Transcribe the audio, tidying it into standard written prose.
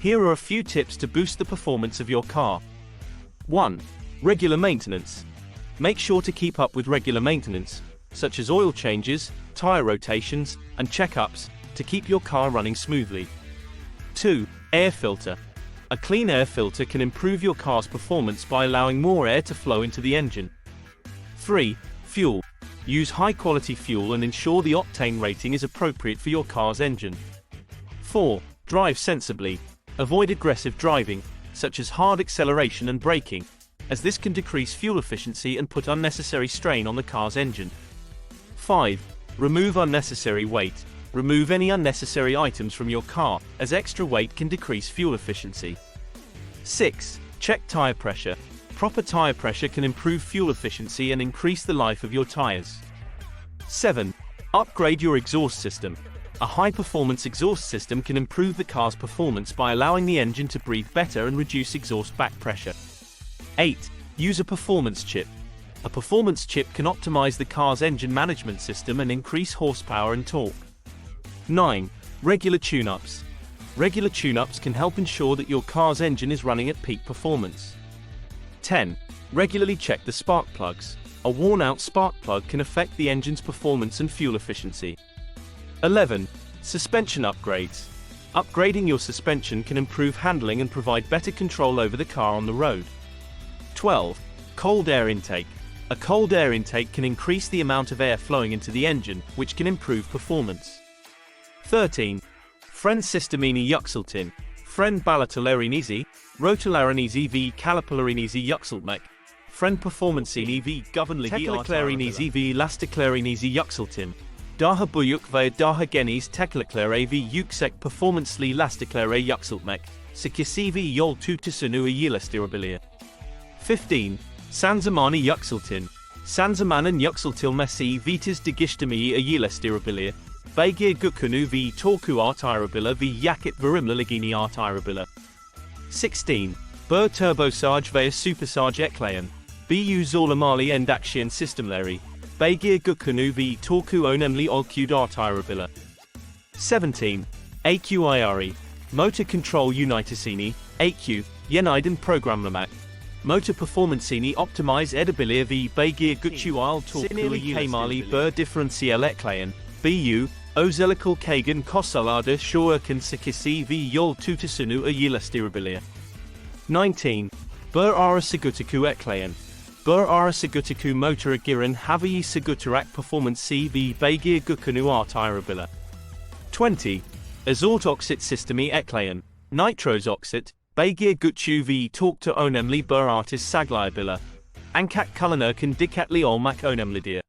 Here are a few tips to boost the performance of your car. 1. Regular maintenance. Make sure to keep up with regular maintenance, such as oil changes, tire rotations, and checkups, to keep your car running smoothly. 2. Air filter. A clean air filter can improve your car's performance by allowing more air to flow into the engine. 3. Fuel. Use high-quality fuel and ensure the octane rating is appropriate for your car's engine. 4. Drive sensibly. Avoid aggressive driving, such as hard acceleration and braking, as this can decrease fuel efficiency and put unnecessary strain on the car's engine. 5. Remove unnecessary weight. Remove any unnecessary items from your car, as extra weight can decrease fuel efficiency. 6. Check tire pressure. Proper tire pressure can improve fuel efficiency and increase the life of your tires. 7. Upgrade your exhaust system. A high-performance exhaust system can improve the car's performance by allowing the engine to breathe better and reduce exhaust backpressure. 8. Use a performance chip. A performance chip can optimize the car's engine management system and increase horsepower and torque. 9. Regular tune-ups. Regular tune-ups can help ensure that your car's engine is running at peak performance. 10. Regularly check the spark plugs. A worn-out spark plug can affect the engine's performance and fuel efficiency. 11. Suspension upgrades. Upgrading your suspension can improve handling and provide better control over the car on the road. 12. Cold air intake. A cold air intake can increase the amount of air flowing into the engine, which can improve performance. 13. Fren sistemini yuxaltin. Fren balatalarinizi, rotolarinisi v calipalarinisi yuxaltmek. Fren performancini v governligi tekliclarinisi v lasticlarinisi yuxaltin. Daha buyuk ve daha geniz tekliclare v yüksek performansli lasticlare yuxaltmek. Sikisi v yol tutusunu yilestirabilir. 15. Sanzamani yuxaltin. Sanzamanın yükseltilmesi vites digiştimi yilestirabilir. Beygir gukunu v torku artırabilir v yakıt verimliligini artırabilir. 16. Bir turbocharge veya supercharge ekleyen. Bu zorlamalı induction sistemleri. Beygir gukunu v torku önemli ölçüde artırabilir. 17. AQIRE. Motor control unitisini, AQ, yeniden programlamak. Motor performancini optimize edebilir v beygir güçlü torku kemali bir diferansiyel ekleyen. Bu, özellikle kagan kosalarda şoarken sikisi v yol tutusunu yilestirabilir. 19. Bir ara sigutiku ekleyen. Bir ara sigutiku motora giren havayı sigutarak performansi v beygir gukunu artırabilir. 20. Azot oxit sistemi ekleyen. Nitrous oxit, beygir güçlü v torkta önemli bir artış sağlayabilir. Ancak kullanırken dikkatli olmak önemlidir.